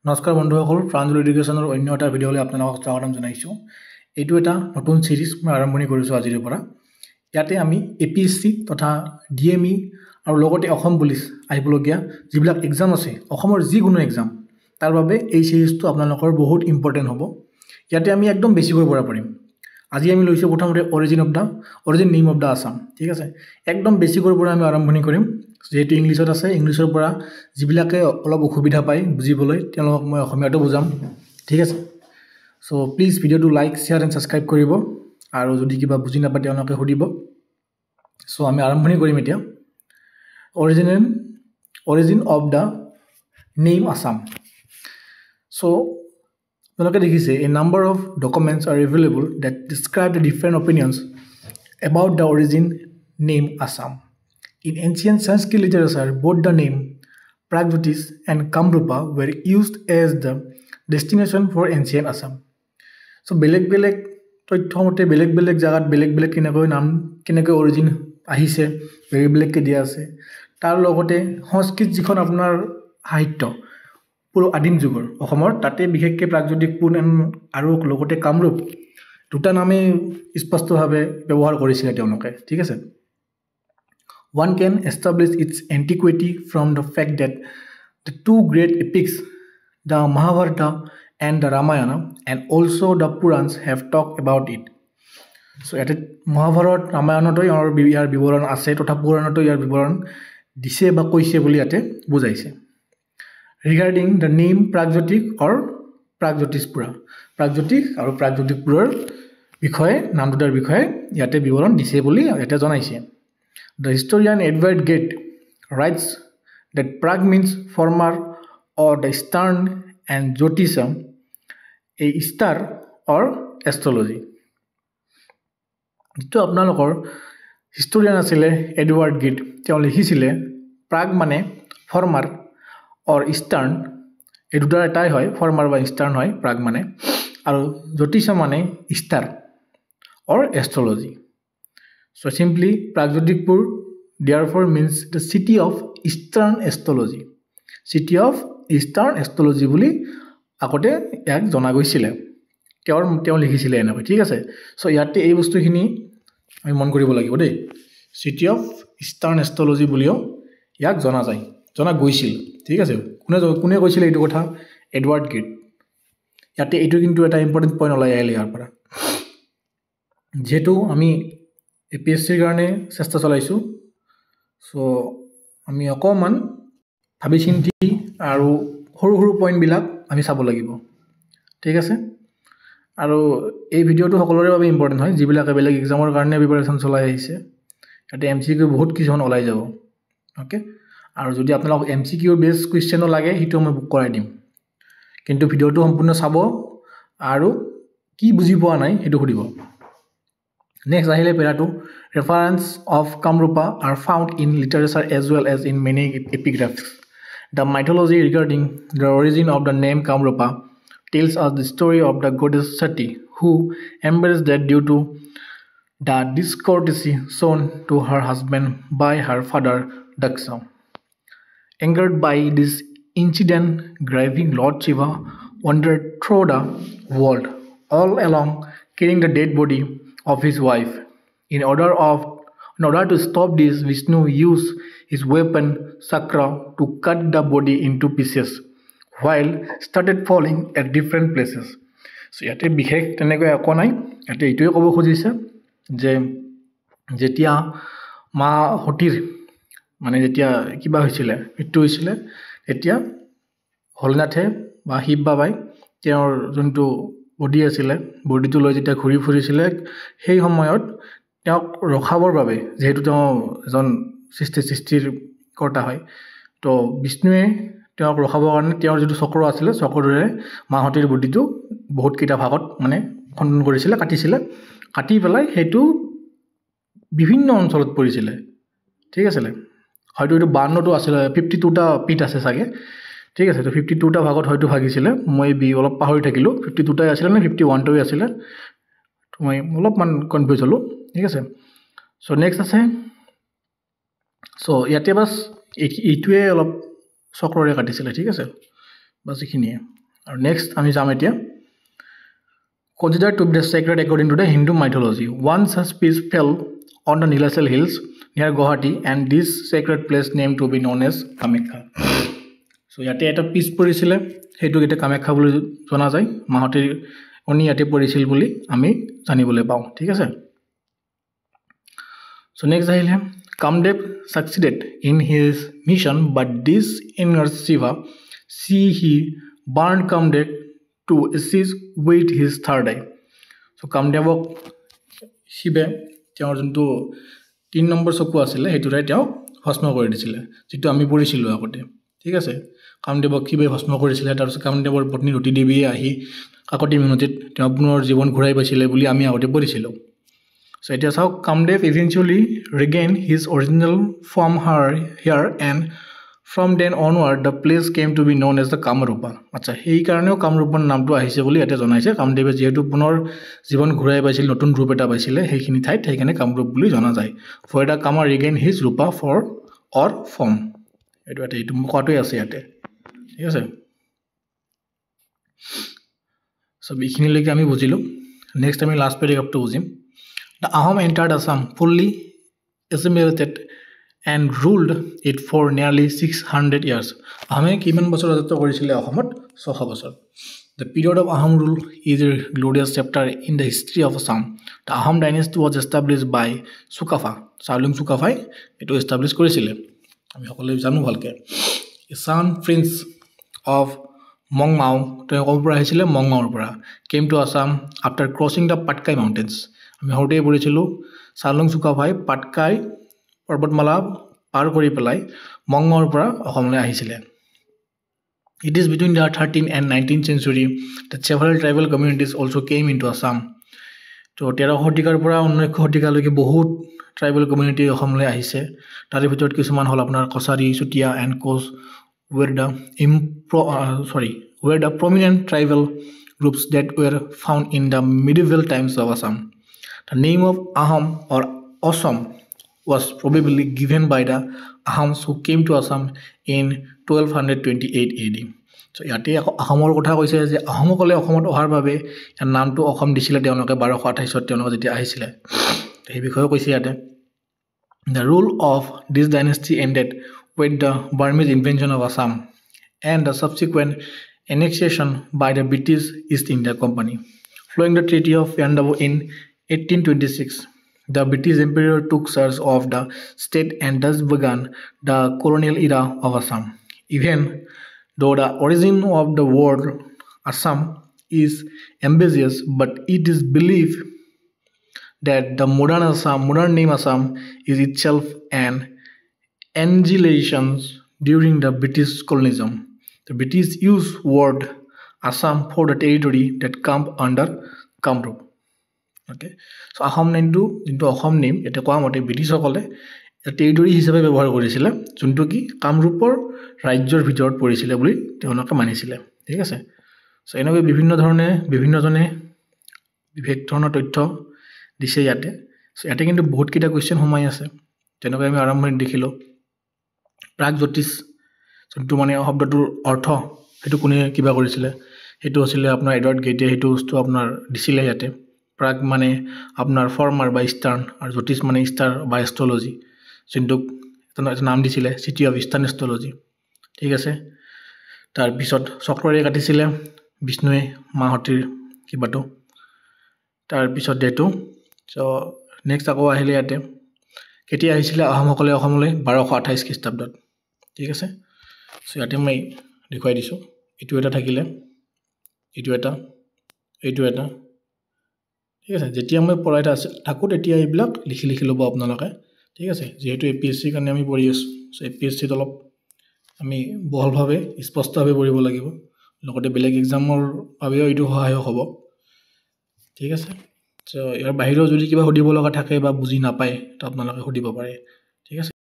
নমস্কাৰ বন্ধুসকল, প্ৰাঞ্জল এডুকেশ্যনৰ অন্য এটা ভিডিঅ'লৈ আপোনালোকক স্বাগতম জনাইছোঁ। এইটো এটা নতুন সিৰিজ মই আৰম্ভণি কৰিছোঁ আজিৰ পৰা। ইয়াতে আমি APSC তথা DME আৰু লগতে অসম পুলিচ আহিবলগীয়া যিবিলাক এক্সাম আছে, অসমৰ যিকোনো এক্সাম, তাৰ বাবে এই সিৰিজটো আপোনালোকৰ বহুত ইম্পৰ্টেণ্ট হ'ব। ইয়াতে আমি একদম বেছিকৈ পৰা পাৰিম। আজি আমি লৈছোঁ প্ৰথমতে origin name of the Assam. ঠিক আছে, একদম বেছিকৈ পৰা আমি আৰম্ভণি কৰিম। যেহেতু ইংলিছত আছে, ইংলিছৰ পৰা যিবিলাকে অলপ অসুবিধা পায় বুজিবলৈ, তেওঁলোকক মই অসমীয়াটো বুজাম। ঠিক আছে, চ' প্লিজ ভিডিঅ'টো লাইক, শ্বেয়াৰ এণ্ড ছাবস্ক্ৰাইব কৰিব, আৰু যদি কিবা বুজি নাপায় তেওঁলোকে সুধিব। চ' আমি আৰম্ভণি কৰিম এতিয়া। Origin of the name Assam. So' আপোনালোকে দেখিছে, a number of documents are available that describe the different opinions about the origin name Assam. In ancient Sanskrit literature, both the name Pragjyotish and Kamrupa were used as the destination for ancient Assam. So বেলেগ তথ্য মতে বেলেগ জায়গাত বেলেগ কেনেকৈ নাম, কেনেকৈ origin আহিছে, বেলেগকৈ দিয়া আছে। তাৰ লগতে সংস্কৃত যিখন আপোনাৰ সাহিত্য পুৰো আদিম যুগৰ অসমৰ, তাতে বিশেষকৈ প্ৰাগজ্যোতিষপুৰ আৰু লগতে কামৰূপ দুটা নামে স্পষ্টভাৱে ব্যৱহাৰ কৰিছিলে তেওঁলোকে। ঠিক আছে, one can establish its antiquity from the fact that the two great epics, the Mahabharata and the Ramayana, and also the Purans, have talked about it. So ইয়াতে মহাভাৰত, ৰামায়ণতো ইয়াৰ বিৱৰণ আছে, তথা পুৰাণতো ইয়াৰ বিৱৰণ দিছে বা কৈছে বুলি ইয়াতে বুজাইছে। Regarding the name Pragjyotish or Pragjyotishpura, Pragjyotish আৰু প্ৰাগজ্যোতিষপুৰৰ বিষয়ে, নাম দুটাৰ বিষয়ে ইয়াতে বিৱৰণ দিছে বুলি ইয়াতে জনাইছে। The historian Edward Gate writes that Prag means former or the stern, and Jyotisha a star or astrology. যিটো আপোনালোকৰ হিষ্টৰিয়ান আছিলে এডৱাৰ্ড গেট, তেওঁ লিখিছিলে প্ৰাগ মানে ফৰ্মাৰ অৰ ইষ্টাৰ্ণ, এই দুটাৰ এটাই হয়, ফৰ্মাৰ বা ইষ্টাৰ্ণ হয় প্ৰাগ মানে, আৰু জ্যোতিষা মানে star or astrology. So' simply Pragjyotishpur therefore means the city of eastern astrology. City of eastern astrology বুলি আগতে ইয়াক জনা গৈছিলে, তেওঁ লিখিছিলে এনেকৈ। ঠিক আছে, চ' ইয়াতে এই বস্তুখিনি আমি মন কৰিব লাগিব দেই। চিটি অফ ইষ্টাৰ্ণ এষ্ট্ৰলজি বুলিও ইয়াক জনা গৈছিল। ঠিক আছে, কোনে কৈছিলে এইটো কথা? Edward Gait. ইয়াতে এইটো কিন্তু এটা ইম্পৰ্টেণ্ট পইণ্ট ওলাই আহিলে ইয়াৰ পৰা। যিহেতু আমি APSCৰ কাৰণে চেষ্টা চলাইছোঁ, চ' আমি অকণমান ভাবি চিন্তি আৰু সৰু পইণ্টবিলাক আমি চাব লাগিব। ঠিক আছে, আৰু এই ভিডিঅ'টো সকলোৰে বাবে ইম্পৰ্টেণ্ট হয়, যিবিলাকে বেলেগ এক্সামৰ কাৰণে প্ৰিপাৰেশ্যন চলাই আহিছে। ইয়াতে MCQ বহুত কিছুমান ওলাই যাব। অ'কে, আৰু যদি আপোনালোক MCQ বেছ কুৱেশ্যনো লাগে, সেইটো মই বুক কৰাই দিম, কিন্তু ভিডিঅ'টো সম্পূৰ্ণ চাব আৰু কি বুজি পোৱা নাই সেইটো সুধিব। নেক্সট আহিলে পেৰাটো, reference of Kamarupa are found in literature as well as in many epigraphs. The mythology regarding the origin of the name Kamarupa tells us the story of the goddess Sati, who embarrassed death due to the discourtesy shown to her husband by her father Daksha. Angered by this incident, grieving Lord Shiva wandered through the world, all along carrying the dead body of his wife. In order to stop this, Vishnu used his weapon Sakra to cut the body into pieces, while started falling at different places. So ইয়াতে বিশেষ তেনেকৈ একো নাই, ইয়াতে এইটোৱে ক'ব খুজিছে যে যেতিয়া মা সতীৰ মানে যেতিয়া কিবা হৈছিলে, মৃত্যু হৈছিলে, তেতিয়া হলনাথে বা শিৱ বাবাই তেওঁৰ যোনটো বডি আছিলে, বডিটো লৈ যেতিয়া ঘূৰি ফুৰিছিলে, সেই সময়ত তেওঁক ৰখাবৰ বাবে, যিহেতু তেওঁ এজন সৃষ্টিৰ কৰ্তা হয়, তো বিষ্ণুৱে তেওঁক ৰখাবৰ কাৰণে তেওঁৰ যিটো চক্ৰ আছিলে, চক্ৰটোৰে মাহঁতিৰ বডিটো বহুতকেইটা ভাগত মানে খণ্ডন কৰিছিলে, কাটি পেলাই সেইটো বিভিন্ন অঞ্চলত পৰিছিলে। ঠিক আছিলে, হয়তো এইটো 52টো আছিলে, 52টা পিঠ আছে চাগে। ঠিক আছে, তো 52টা ভাগত হয়তো ভাগিছিলে, মই অলপ পাহৰি থাকিলোঁ, 52টাই আছিলে নে 51টোৱে আছিলে, মই অলপমান কনফিউজ হ'লোঁ। ঠিক আছে, চ' নেক্সট আছে, চ' ইয়াতে বাছ এইটোৱে অলপ চক্ৰৰে কাটিছিলে। ঠিক আছে, বাস এইখিনিয়ে আৰু নেক্সট আমি যাম এতিয়া considered to be the sacred according to the Hindu mythology. One such piece fell on the Nilachal hills near Guwahati and this sacred place named to be known as Kamakya. So ইয়াতে এটা পিছ পৰিছিলে সেইটো এটা কামাখ্যা বুলি জনা যায় মাহতিৰ oni ইয়াতে পৰিছিল বুলি আমি জানিবলৈ পাওঁ ঠিক আছে So next আহিলে Kamdev succeeded in his mission but this inner Shiva he burned Kamdev to assist with his third eye. So Kamdevok শিৱে তেওঁৰ যোনটো 3 নম্বৰ চকু আছিল হেতুৰে তেওঁ ভস্ম কৰি দিছিল যেটো আমি পঢ়িছিল আগতে ঠিক আছে কামদেৱক শিৱে ভস্ম কৰিছিল তাৰ পিছত কামদেৱৰ পত্নী ৰতি দেৱীয়ে আহি কাকতি মিনতিত তেওঁ পুনৰ জীৱন ঘূৰাই পাইছিল বুলি আমি আগতে পঢ়িছিল So it is how Kamdev eventually regained his original form here and from then onward the place came to be known as the Kamrupa. আচ্ছা এই কাৰণেও কামৰূপৰ নামটো আহিছে বুলি এটা জনাইছে কামদেৱে যেহেতু পুনৰ জীৱন ঘূৰাই পাইছিল নতুন ৰূপ এটা পাইছিল সেইখিনি ঠাইত সেইকাৰণে কামৰূপ বুলি জনা যায় for the Kama regain his rupa for or form এইটো মুখতেই আছে ইয়াতে ঠিক আছে সব এইখিনিলৈকে আমি বুজিলো নেক্সট আমি last পেৰাগ্ৰাফটো বুজিম The Ahom entered Assam fully assimilated and ruled it for nearly 600 years. Ahome kiman bachor rajotto korisile Ahomot 600 bachor. The period of Ahom rule is a glorious chapter in the history of Assam. The Ahom dynasty was established by Sukafa. Salung Sukafai it was established korisile. Ami hokole janu bhalke. A son prince of Mongmao to opera hisile Mongmao opera came to Assam after crossing the Patkai mountains. আমি হওঁতে পঢ়িছিলো সালং সুকাফাই পাটকাই পৰ্বতমালা পাৰ কৰি পেলাই মংমাওৰ পৰা অসমলৈ আহিছিল It is between the 13th and 19th century that several tribal communities also came into Assam তো 13 শতিকাৰ পৰা 19 শতিকালৈকে বহুত ট্ৰাইবেল কমিউনিটি অসমলৈ আহিছে তাৰে ভিতৰত কিছুমান হল আপোনাৰ Kachari Chutia and Koch were the prominent tribal groups that were found in the medieval times of Assam The name of Ahom or Assam was probably given by the Ahoms who came to Assam in 1228 AD. So ইয়াতে আহমৰ কথা কৈছে যে আহমকলে অসমত অহাৰ বাবে ইয়াৰ নামটো অসম দিছিলে তেওঁলোকে 1228 তেওঁলোকে যেতিয়া আহিছিল এই বিষয়ে কৈছে ইয়াতে The rule of this dynasty ended with the Burmese invasion of Assam and the subsequent annexation by the British East India Company. Following the Treaty of Yandabu in 1826, the British Emperor took charge of the state and thus began the colonial era of Assam. Even though the origin of the word Assam is ambiguous, but it is believed that the modern name Assam is itself an annihilation during the British colonialism. The British used word Assam for the territory that come under Kamrup. Okay, so Ahom nameটো যোনটো Assam name এটা কোৱা মতে ব্ৰিটিছসকলে territory হিচাপে ব্যৱহাৰ কৰিছিল যোনটো কি কামৰূপৰ ৰাজ্যৰ ভিতৰত পৰিছিল বুলি তেওঁলোকে মানিছিল ঠিক আছে সো এনেকৈ বিভিন্ন ধৰণে বিভিন্নজনে বিবেক ধৰণৰ তথ্য দিছে ইয়াতে সো ইয়াতে কিন্তু বহুত কিটা কোৱেশ্চন সোমাই আছে তেনেকৈ আমি আৰম্ভণিত দেখিলো প্ৰাগ জ্যোতিষ যোনটো মানে শব্দটোৰ অৰ্থ সেইটো কোনে কিবা কৰিছিল সেইটো আছিল আপোনাৰ এডৱাৰ্ড গেটে সেইটো বস্তু আপোনাৰ দিছিলে ইয়াতে প্ৰাগ মানে আপোনাৰ ফৰ্মাৰ বা ইষ্টাৰ্ণ আৰু জ্যোতিষ মানে ষ্টাৰ বা এষ্ট্ৰলজি যোনটো এটা নাম দিছিলে সিটি অফ ইষ্টাৰ্ণ এষ্ট্ৰলজি ঠিক আছে তাৰ পিছত চক্ৰৰে কাটিছিলে বিষ্ণুৱে মাহতিৰ কিবাটো তাৰ পিছত ডেটো সো নেক্সট আকৌ আহিলে ইয়াতে কেতিয়া আহিছিলে আহোমসকলে অসমলৈ 1228 খ্ৰীষ্টাব্দত ঠিক আছে সো ইয়াতে মই দেখুৱাই দিছো এটো এটা থাকিলে এটো এটা ঠিক আছে যেতিয়া মই পঢ়াই থাকো তেতিয়া এইবিলাক লিখি লব আপোনালোকে ঠিক আছে যেহেতু এপিএসসি কাৰণে আমি পঢ়ি আছো সো এপিএসসি অলপ আমি বহলভাৱে স্পষ্টভাৱে পঢ়িব লাগিব লগতে বেলেগ এক্সামৰ বাবেও এইটো সহায়ক হ'ব ঠিক আছে সো ইয়াৰ বাহিৰেও যদি কিবা সুধিব লগা থাকে বা বুজি নাপায় তো আপোনালোকে সুধিব পাৰে ঠিক আছে